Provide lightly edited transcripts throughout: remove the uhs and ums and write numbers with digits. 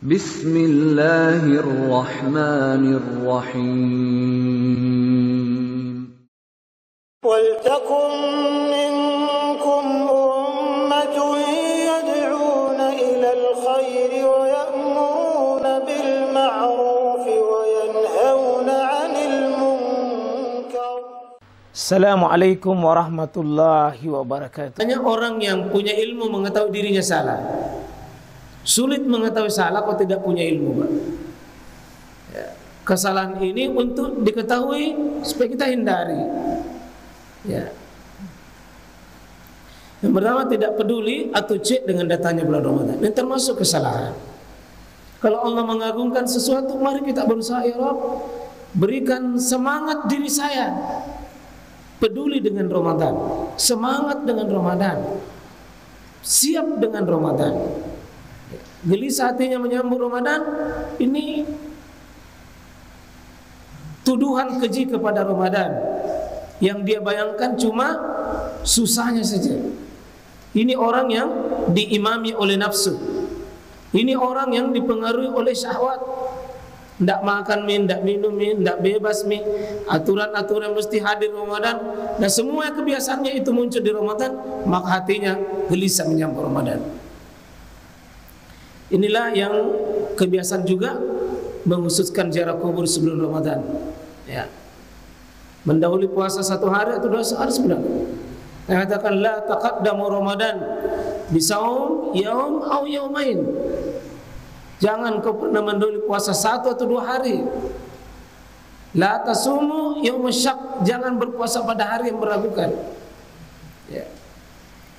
Bismillahirrahmanirrahim. Waltakum minkum ummatun yad'una ilal khairi wa ya'muruna bil ma'rufi wa yanhauna 'anil munkar. Assalamualaikum warahmatullahi wabarakatuh. Banyak orang yang punya ilmu mengetahui dirinya salah. Sulit mengetahui salah kalau tidak punya ilmu, Pak. Ya. Kesalahan ini untuk diketahui supaya kita hindari. Ya. Yang pertama, tidak peduli atau cek dengan datangnya bulan Ramadan. Ini termasuk kesalahan. Kalau Allah mengagungkan sesuatu, mari kita berusaha, ya Rabb, berikan semangat diri saya peduli dengan Ramadan, semangat dengan Ramadan, siap dengan Ramadan. Gelisah hatinya menyambut Ramadan, ini tuduhan keji kepada Ramadan. Yang dia bayangkan cuma susahnya saja. Ini orang yang diimami oleh nafsu. Ini orang yang dipengaruhi oleh syahwat. Tidak makan mie, tidak minum mie, tidak bebas mie. Aturan-aturan mesti hadir Ramadan. Dan semua kebiasaannya itu muncul di Ramadan, maka hatinya gelisah menyambut Ramadan. Inilah yang kebiasaan juga menghususkan ziarah kubur sebelum Ramadan. Ya. Mendahului puasa 1 hari atau 2 hari sebelum. Yang katakan la taqaddamu Ramadan bisaum yaum au yaumain. Jangan kau pernah mendahului puasa 1 atau 2 hari. La tasumu yaumus syak. Jangan berpuasa pada hari yang meragukan. Ya.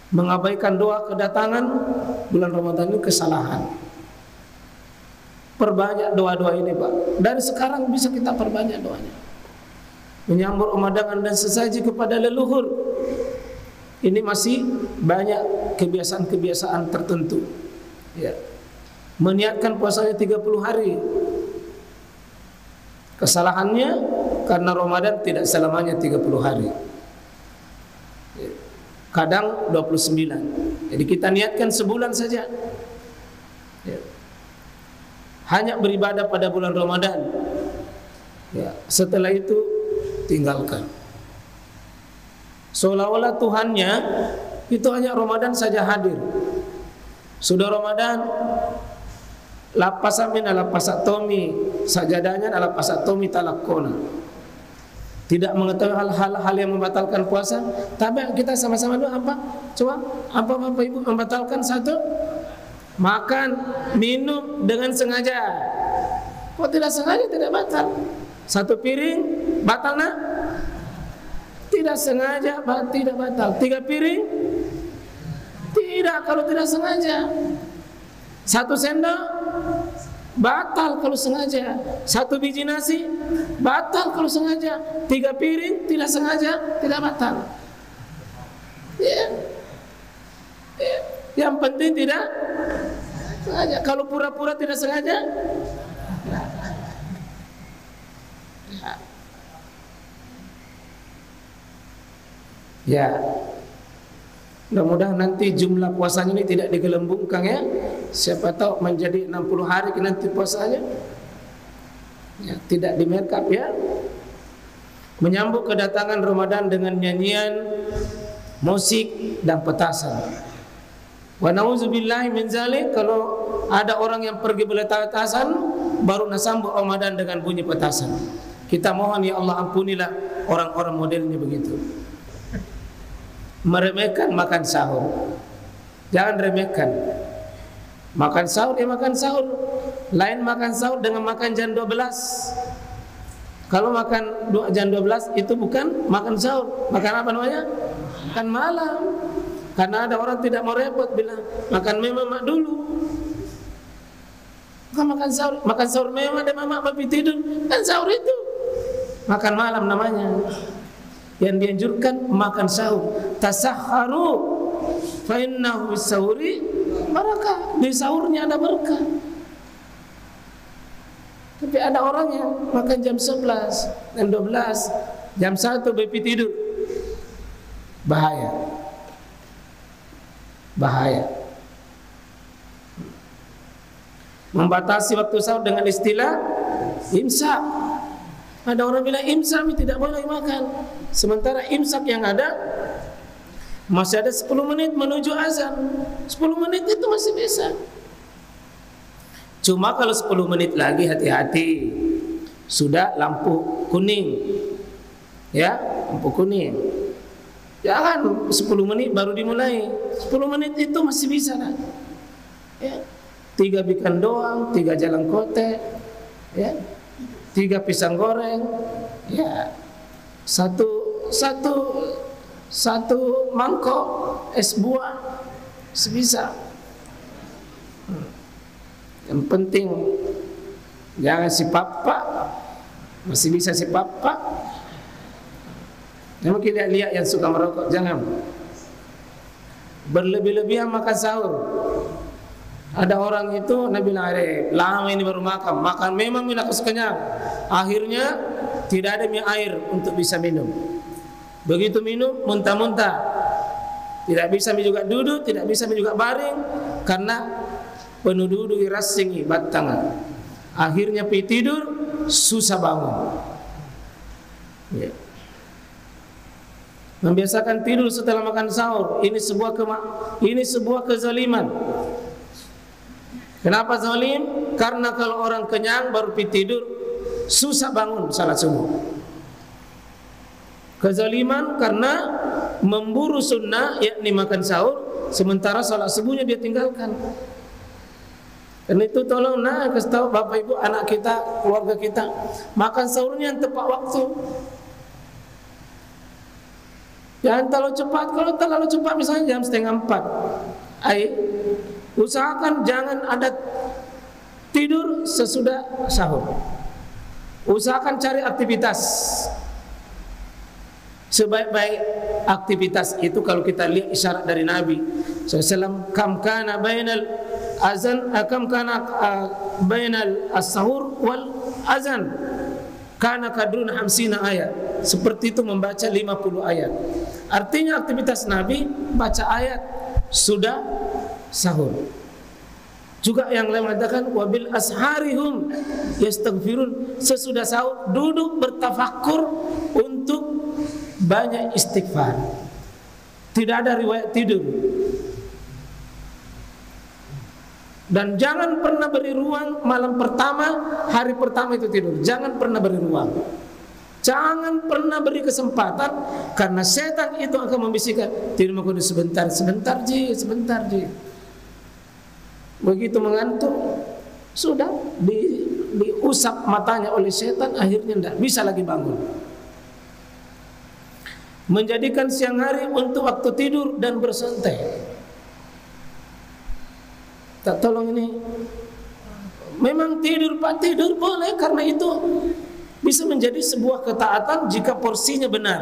Mengabaikan doa kedatangan bulan Ramadan itu kesalahan. Perbanyak doa-doa ini, Pak. Dari sekarang bisa kita perbanyak doanya. Menyambut Ramadan dan sesaji kepada leluhur. Ini masih banyak kebiasaan-kebiasaan tertentu. Ya. Meniatkan puasanya 30 hari. Kesalahannya karena Ramadan tidak selamanya 30 hari. Ya. Kadang 29. Jadi kita niatkan sebulan saja. Ya. Hanya beribadah pada bulan Ramadan. Ya. Setelah itu tinggalkan. Seolah-olah Tuhannya itu hanya Ramadan saja hadir. Sudah Ramadan, lapasamin ala pasatomi, sajadanya ala pasatomi talakona. Tidak mengetahui hal-hal yang membatalkan puasa. Tapi kita sama-sama doa apa? Coba, apa Bapak Ibu membatalkan? 1, makan, minum dengan sengaja. Kok tidak sengaja tidak batal? 1 piring batal nak? Tidak sengaja tidak batal. 3 piring? Tidak kalau tidak sengaja. 1 sendok batal kalau sengaja. 1 biji nasi batal kalau sengaja. 3 piring tidak sengaja tidak batal. Ya. Ya. Yang penting tidak sengaja. Kalau pura-pura tidak sengaja, ya. Mudah-mudahan nanti jumlah puasanya ini tidak digelembungkan, ya. Siapa tahu menjadi 60 hari nanti puasanya. Ya, tidak di makeup, ya. Menyambut kedatangan Ramadan dengan nyanyian, musik dan petasan. Wa na'udzubillahi min zalik. Kalau ada orang yang pergi petasan, baru nasambut Ramadan dengan bunyi petasan. Kita mohon, ya Allah, ampunilah orang-orang modelnya begitu. Meremehkan makan sahur. Jangan remehkan. Makan sahur, ya makan sahur. Lain makan sahur dengan makan jam 12. Kalau makan jam 12 itu bukan makan sahur. Makan apa namanya? Makan malam. Karena ada orang tidak mau repot, bilang makan mie dulu. Bukan makan sahur. Makan sahur memang ada mama papi tidur. Kan sahur itu makan malam namanya. Yang dianjurkan makan sahur. Tasahharu fa innahu bis-sahuri barakah. Di sahurnya ada berkah. Tapi ada orang yang makan jam 11, jam 12, jam 1 bapi tidur. Bahaya. Bahaya. Membatasi waktu sahur dengan istilah imsak. Ada orang bilang imsak tidak boleh makan. Sementara imsak yang ada masih ada 10 menit menuju azan. 10 menit itu masih bisa. Cuma kalau 10 menit lagi hati-hati. Sudah lampu kuning. Ya, lampu kuning. Jangan 10 menit baru dimulai. 10 menit itu masih bisa kan? Ya. 3 bikan doang, 3 jalan kote, ya. 3 pisang goreng, ya. Satu mangkok es buah sebisa. Yang penting jangan si papa, masih bisa si papa. Yang mungkin lihat yang suka merokok, jangan berlebih-lebihan makan sahur. Ada orang itu Nabi bilang, lama ini baru makan memang minat kenyang. Akhirnya tidak ada air untuk bisa minum. Begitu minum muntah-muntah. Tidak bisa juga duduk, tidak bisa juga baring karena penuh duduk irasingi batangan. Akhirnya pergi tidur susah bangun. Ya. Membiasakan tidur setelah makan sahur ini sebuah kezaliman. Kenapa zalim? Karena kalau orang kenyang baru pergi tidur susah bangun salat subuh. Kezaliman karena memburu sunnah yakni makan sahur sementara salat subuhnya dia tinggalkan. Karena itu tolong kasih tahu bapak ibu anak kita, keluarga kita makan sahurnya yang tepat waktu. Jangan terlalu cepat. Kalau terlalu cepat misalnya jam 3:30, usahakan jangan ada tidur sesudah sahur. Usahakan cari aktivitas. Sebaik-baik aktivitas itu kalau kita lihat isyarat dari Nabi SAW, kam kana bainal as-sahur wal azan kana kadrun 50 ayat. Seperti itu membaca 50 ayat. Artinya aktivitas Nabi baca ayat sudah sahur. Juga yang lain mengatakan wabil asharihum yastaghfirun, sesudah sahur duduk bertafakur untuk banyak istighfar. Tidak ada riwayat tidur. Dan jangan pernah beri ruang malam pertama, hari pertama itu tidur. Jangan pernah beri ruang. Jangan pernah beri kesempatan, karena setan itu akan membisikkan, tidur makan sebentar ji. Begitu mengantuk, sudah diusap matanya oleh setan, akhirnya tidak bisa lagi bangun. Menjadikan siang hari untuk waktu tidur dan bersantai. Tak tolong ini. Memang tidur boleh, karena itu bisa menjadi sebuah ketaatan jika porsinya benar.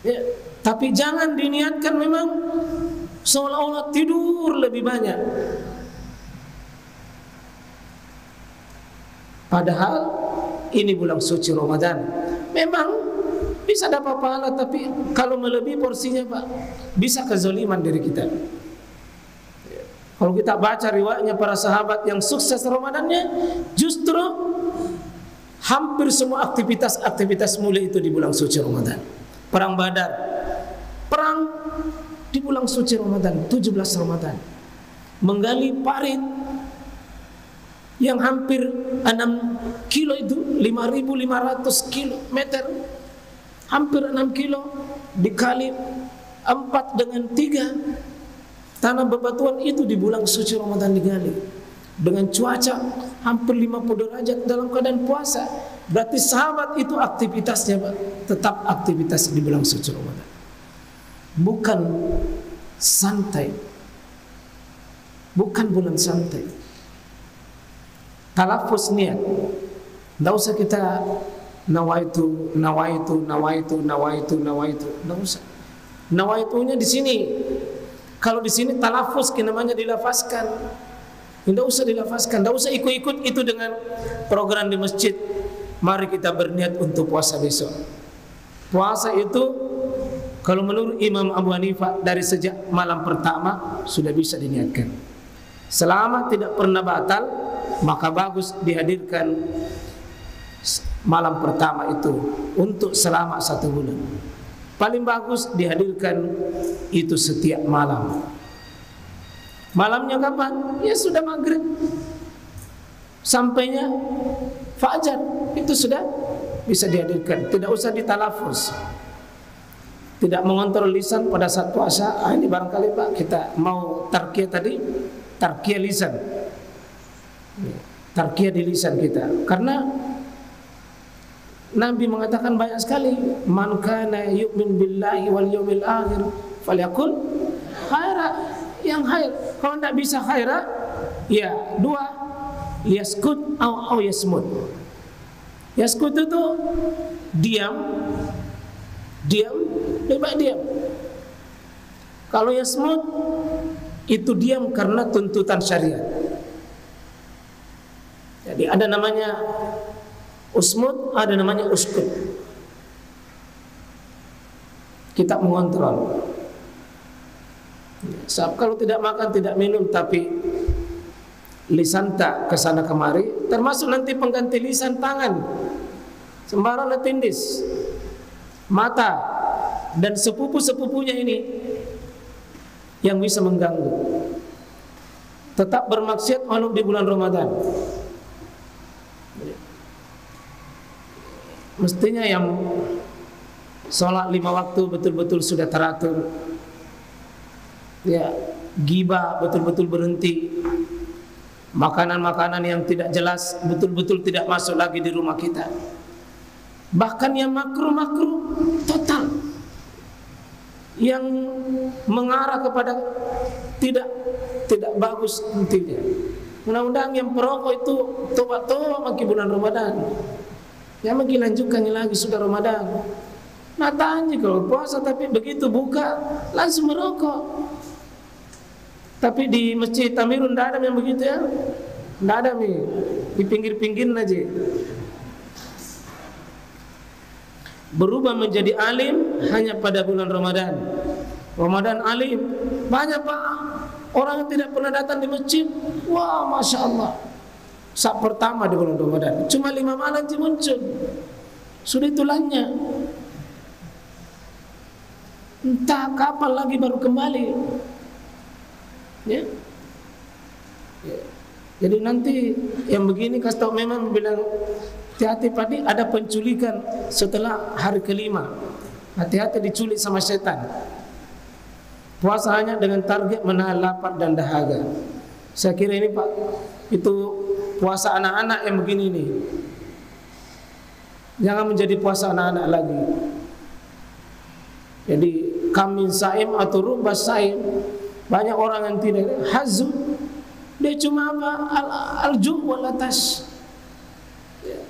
Ya, tapi jangan diniatkan memang seolah-olah tidur lebih banyak. Padahal ini bulan suci Ramadan. Memang bisa dapat pahala, tapi kalau melebihi porsinya Pak, bisa kezaliman diri kita. Kalau kita baca riwayatnya para sahabat yang sukses Ramadannya, justru hampir semua aktivitas mulia itu di bulan suci Ramadan. Perang Badar, perang di bulan suci Ramadan, 17 Ramadan. Menggali parit yang hampir 6 kilo itu 5.500 kilometer, hampir 6 kilo dikali 4 dengan 3. Tanah bebatuan itu di bulan suci Ramadan digali dengan cuaca hampir 50 derajat dalam keadaan puasa. Berarti sahabat itu aktivitasnya Pak, tetap aktivitas di bulan suci Ramadan, bukan santai, bukan bulan santai. Talafus niat, tidak usah kita nawaitu, tidak usah. Nawaitunya di sini. Kalau di sini talafus namanya dilafazkan. Tidak usah dilafazkan, tidak usah ikut-ikut itu dengan program di masjid. Mari kita berniat untuk puasa besok. Puasa itu kalau menurut Imam Abu Hanifah dari sejak malam pertama sudah bisa diniatkan. Selama tidak pernah batal, maka bagus dihadirkan malam pertama itu untuk selama 1 bulan. Paling bagus dihadirkan itu setiap malam. Malamnya kapan? Ya sudah maghrib, sampainya fajar, itu sudah bisa dihadirkan. Tidak usah ditalafuz, tidak mengontrol lisan pada saat puasa. Ini barangkali Pak kita mau tarkiyah tadi, tarkiyah lisan, tarkiyah di lisan kita. Karena Nabi mengatakan banyak sekali, man kana yu'min billahi wal yawmil akhir falyakul khaira, yang khair. Kalau tidak bisa khaira, ya 2, yaskut au yasmut. Yaskut itu diam, lebih baik diam. Kalau yasmut itu diam karena tuntutan syariat. Jadi ada namanya usmut, ada namanya uskut. Kita mengontrol. Sebab kalau tidak makan, tidak minum, tapi lisan tak kesana kemari, termasuk nanti pengganti lisan tangan, sembarang letindis, mata, dan sepupu-sepupunya ini yang bisa mengganggu. Tetap bermaksiat walau di bulan Ramadan. Mestinya yang sholat 5 waktu betul-betul sudah teratur, ya, ghibah betul-betul berhenti, makanan-makanan yang tidak jelas betul-betul tidak masuk lagi di rumah kita. Bahkan yang makruh-makruh total, yang mengarah kepada tidak bagus intinya. Mudah-mudahan yang perokok itu tobat-tobat makin bulan Ramadan. Ya makin lanjutkannya lagi sudah Ramadan. Nah tanya kalau puasa tapi begitu buka langsung merokok. Tapi di Masjid Tamirun tidak ada yang begitu ya. Tidak ada nih, di pinggir-pinggir aja. Berubah menjadi alim hanya pada bulan Ramadan. Ramadan alim. Banyak Pak orang yang tidak pernah datang di masjid. Wah Masya Allah, saat pertama di bulan Ramadan cuma 5 malam sih muncul, sudah tulangnya. Entah kapan lagi baru kembali ya. Jadi nanti yang begini kasih tahu, memang bilang hati-hati Padi, ada penculikan setelah hari kelima. Hati-hati diculik sama setan. Puasa hanya dengan target menahan lapar dan dahaga. Saya kira ini Pak, itu puasa anak-anak yang begini nih. Jangan menjadi puasa anak-anak lagi. Jadi kamin saim atau rubas saim. Banyak orang yang tidak hazm, dia cuma apa? Al-ju' wal atas. Ya.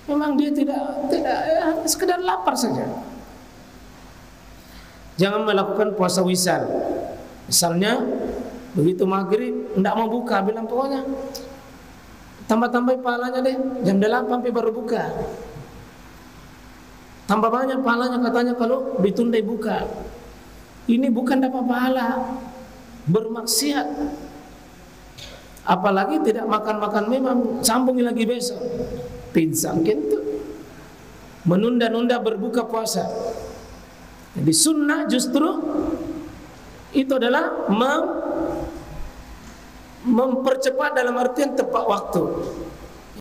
Memang dia tidak ya, sekedar lapar saja. Jangan melakukan puasa wisal. Misalnya begitu maghrib tidak mau buka, bilang pokoknya tambah-tambah pahalanya deh, jam 8 sampai baru buka. Tambah banyak pahalanya katanya kalau ditunda buka. Ini bukan dapat pahala, bermaksiat. Apalagi tidak makan-makan, memang sambungi lagi besok. Pinsang gitu. Menunda-nunda berbuka puasa. Jadi sunnah justru itu adalah mempercepat dalam artian tepat waktu.